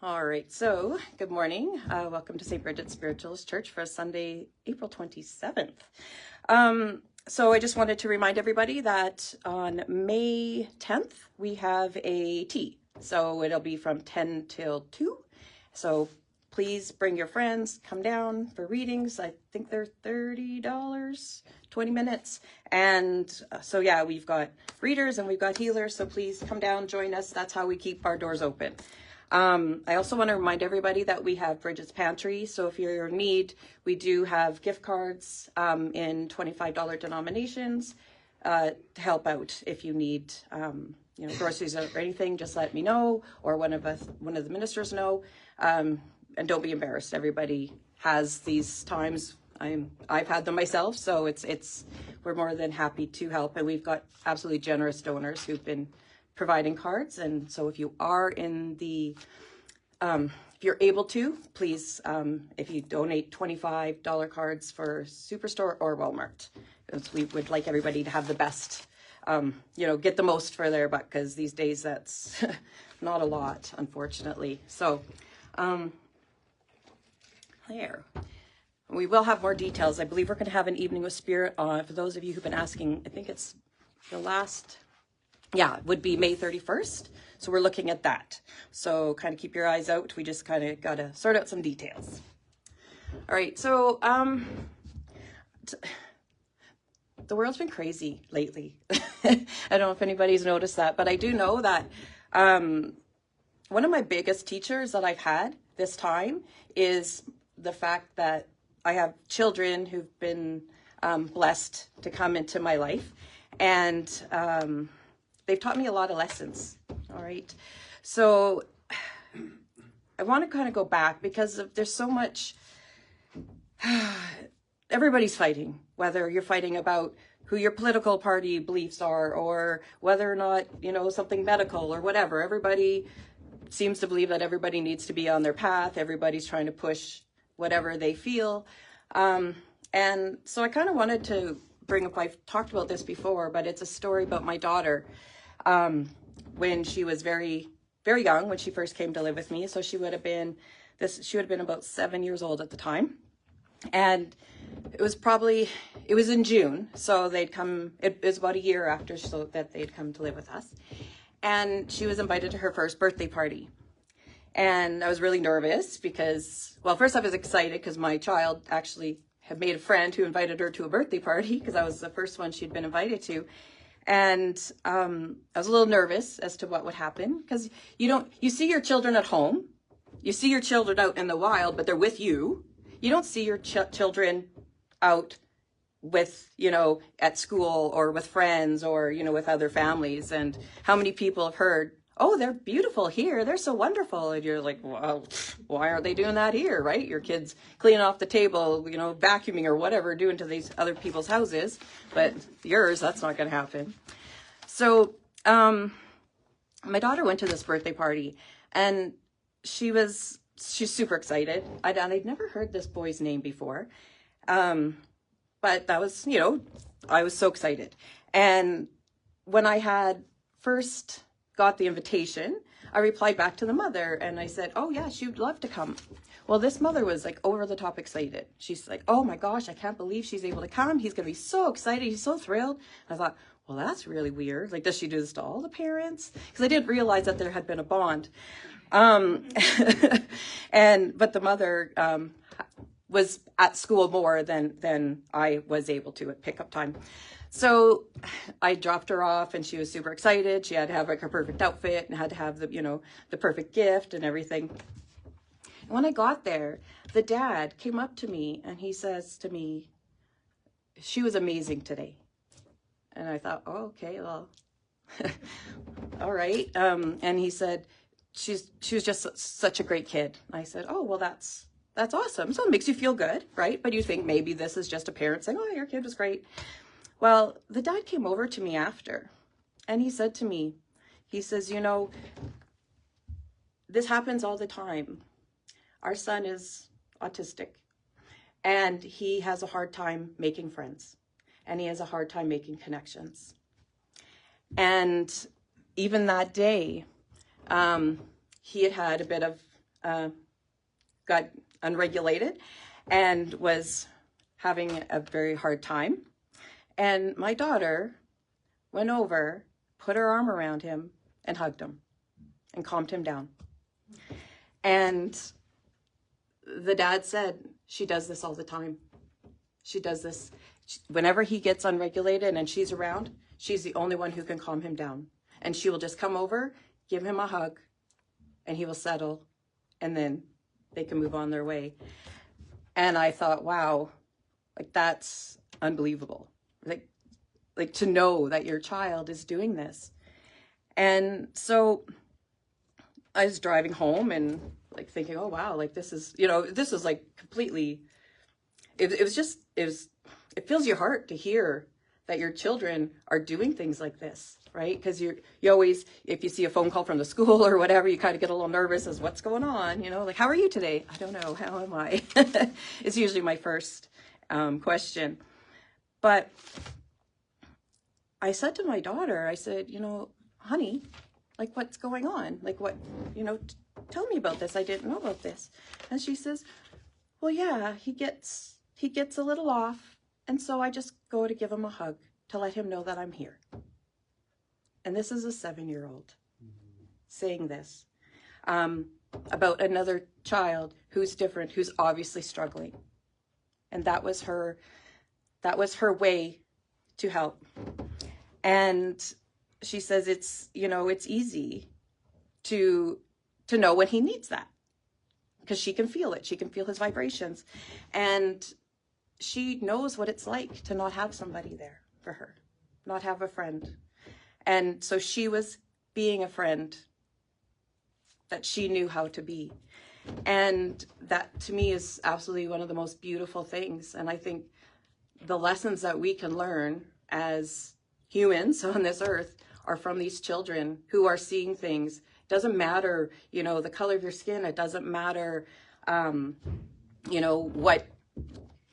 All right, so good morning. Welcome to St. Bridget's Spiritualist Church for Sunday, April 27th. So I just wanted to remind everybody that on May 10th, we have a tea. So it'll be from 10 till 2. So please bring your friends, come down for readings. I think they're $30, 20 minutes. And so yeah, we've got readers and we've got healers. So please come down, join us. That's how we keep our doors open. I also want to remind everybody that we have Bridget's Pantry. So if you're in need, we do have gift cards in $25 denominations to help out. If you need, groceries or anything, just let me know, or one of the ministers know. And don't be embarrassed. Everybody has these times. I've had them myself, so we're more than happy to help, and we've got absolutely generous donors who've been providing cards. And so if you are in the, if you're able to, please, if you donate $25 cards for Superstore or Walmart, because we would like everybody to have the best, get the most for their buck, because these days that's not a lot, unfortunately. So there. We will have more details. I believe we're going to have an evening with Spirit for those of you who've been asking. I think it's the last... Yeah, it would be May 31st. So we're looking at that. So kind of keep your eyes out. We just kind of got to sort out some details. All right. So the world's been crazy lately. I don't know if anybody's noticed that, but I do know that one of my biggest teachers that I've had this time is the fact that I have children who've been blessed to come into my life. And they've taught me a lot of lessons. All right. So I want to kind of go back because there's so much, everybody's fighting, whether you're fighting about who your political party beliefs are, or whether or not, something medical or whatever. Everybody seems to believe that everybody needs to be on their path. Everybody's trying to push whatever they feel. And so I kind of wanted to bring up, I've talked about this before, but it's a story about my daughter. When she was very, very young, when she first came to live with me. So she would have been about 7 years old at the time. And it was in June. So it was about a year after that they'd come to live with us. And she was invited to her first birthday party. And I was really nervous because, well, first I was excited because my child actually had made a friend who invited her to a birthday party, because I was the first one she'd been invited to. And I was a little nervous as to what would happen, because you see your children at home, you see your children out in the wild, but they're with you. You don't see your children out with, at school or with friends or, with other families. And how many people have heard, oh, they're beautiful here, they're so wonderful. And you're like, well, why aren't they doing that here, right? Your kids cleaning off the table, vacuuming or whatever, doing to these other people's houses. But yours, that's not going to happen. So my daughter went to this birthday party, and she's super excited. I'd never heard this boy's name before. But that was, I was so excited. And when I had first got the invitation, I replied back to the mother and I said, oh yeah, she would love to come. Well, this mother was like over the top excited. She's like, oh my gosh, I can't believe she's able to come. He's going to be so excited. He's so thrilled. I thought, well, that's really weird. Like, does she do this to all the parents? Because I didn't realize that there had been a bond. But the mother was at school more than I was able to at pickup time. So I dropped her off and she was super excited. She had to have like her perfect outfit and had to have the perfect gift and everything. And when I got there, the dad came up to me and he says to me, she was amazing today. And I thought, oh, okay, well, all right. And he said, she was just such a great kid. I said, oh, well, that's awesome. So it makes you feel good, right? But you think maybe this is just a parent saying, oh, your kid was great. Well, the dad came over to me after and he said to me, he says, this happens all the time. Our son is autistic and he has a hard time making friends and he has a hard time making connections. And even that day, he had had a bit of got unregulated and was having a very hard time. And my daughter went over, put her arm around him and hugged him and calmed him down. And the dad said, she does this all the time. She does this. Whenever he gets unregulated and she's around, she's the only one who can calm him down. And she will just come over, give him a hug, and he will settle, and then they can move on their way. And I thought, wow, like that's unbelievable. Like to know that your child is doing this. And so I was driving home and like thinking, oh wow, like this is, this is like completely, it fills your heart to hear that your children are doing things like this, right? Because you always, if you see a phone call from the school or whatever, you kind of get a little nervous as what's going on, like, how are you today? I don't know, how am I? It's usually my first question. But I said to my daughter, I said, honey, like what's going on? Like what, tell me about this. I didn't know about this. And she says, well, yeah, he gets a little off. And so I just go to give him a hug to let him know that I'm here. And this is a 7-year-old saying this about another child who's different, who's obviously struggling. And that was her way to help. And she says it's easy to know when he needs that, because she can feel it. She can feel his vibrations. And she knows what it's like to not have somebody there for her, not have a friend. And so she was being a friend that she knew how to be. And that to me is absolutely one of the most beautiful things. And I think the lessons that we can learn as humans on this earth are from these children who are seeing things. It doesn't matter, the color of your skin. It doesn't matter, what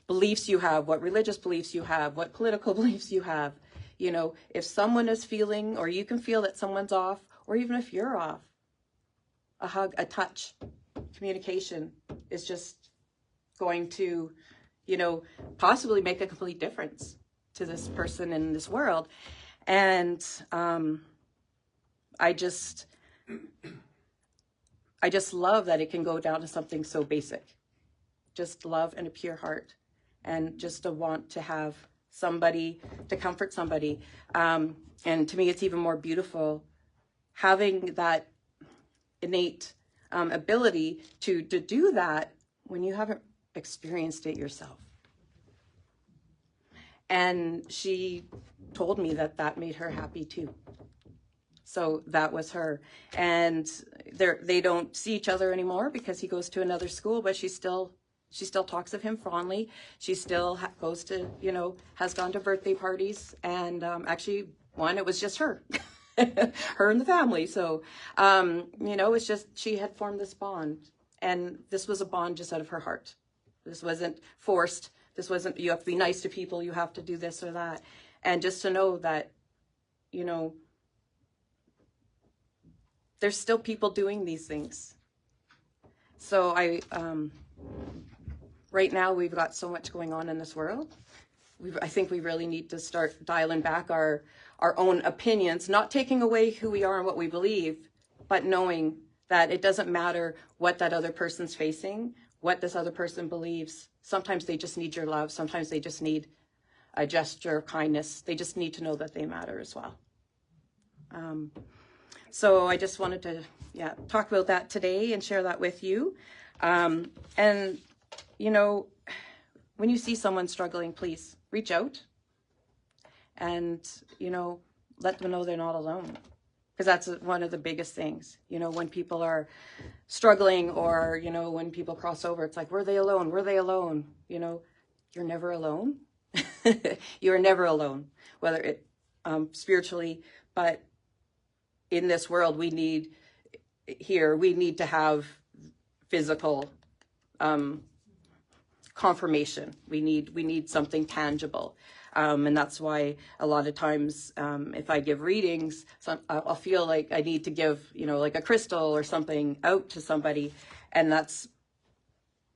beliefs you have, what religious beliefs you have, what political beliefs you have. If someone is feeling, or you can feel that someone's off, or even if you're off, a hug, a touch, communication is just going to, possibly make a complete difference to this person in this world. And I just love that it can go down to something so basic. Just love and a pure heart, and just a want to have somebody to comfort somebody. And to me, it's even more beautiful having that innate ability to do that when you haven't experienced it yourself. And she told me that made her happy too. So that was her. And they don't see each other anymore because he goes to another school, but she still talks of him fondly. She still goes to, has gone to birthday parties. And actually, it was just her, her and the family. So, it's just, she had formed this bond. And this was a bond just out of her heart. This wasn't forced. This wasn't, you have to be nice to people, you have to do this or that. And just to know that, there's still people doing these things. So right now we've got so much going on in this world. I think we really need to start dialing back our own opinions, not taking away who we are and what we believe, but knowing that it doesn't matter what that other person's facing, what this other person believes. Sometimes they just need your love. Sometimes they just need a gesture of kindness. They just need to know that they matter as well. So I just wanted to, talk about that today and share that with you. And, when you see someone struggling, please reach out and, let them know they're not alone. Because that's one of the biggest things, when people are struggling, or, when people cross over, it's like, were they alone? Were they alone? You're never alone. You're never alone, whether it spiritually, but in this world, we need to have physical confirmation. We need something tangible. And that's why a lot of times, if I give readings, I'll feel like I need to give, you know, like a crystal or something out to somebody. And that's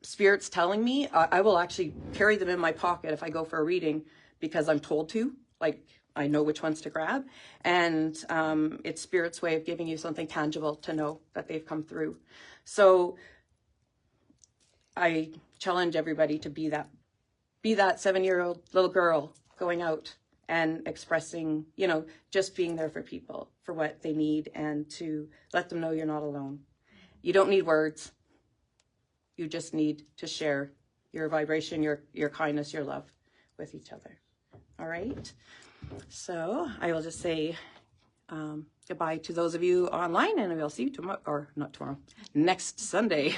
spirits telling me. I will actually carry them in my pocket if I go for a reading because I'm told to, like, I know which ones to grab. And it's spirit's way of giving you something tangible to know that they've come through. So I challenge everybody to be that 7-year-old little girl going out and expressing, you know, just being there for people, for what they need, and to let them know you're not alone. You don't need words. You just need to share your vibration, your kindness, your love with each other. All right. So I will just say goodbye to those of you online, and we'll see you tomorrow, or not tomorrow, next Sunday.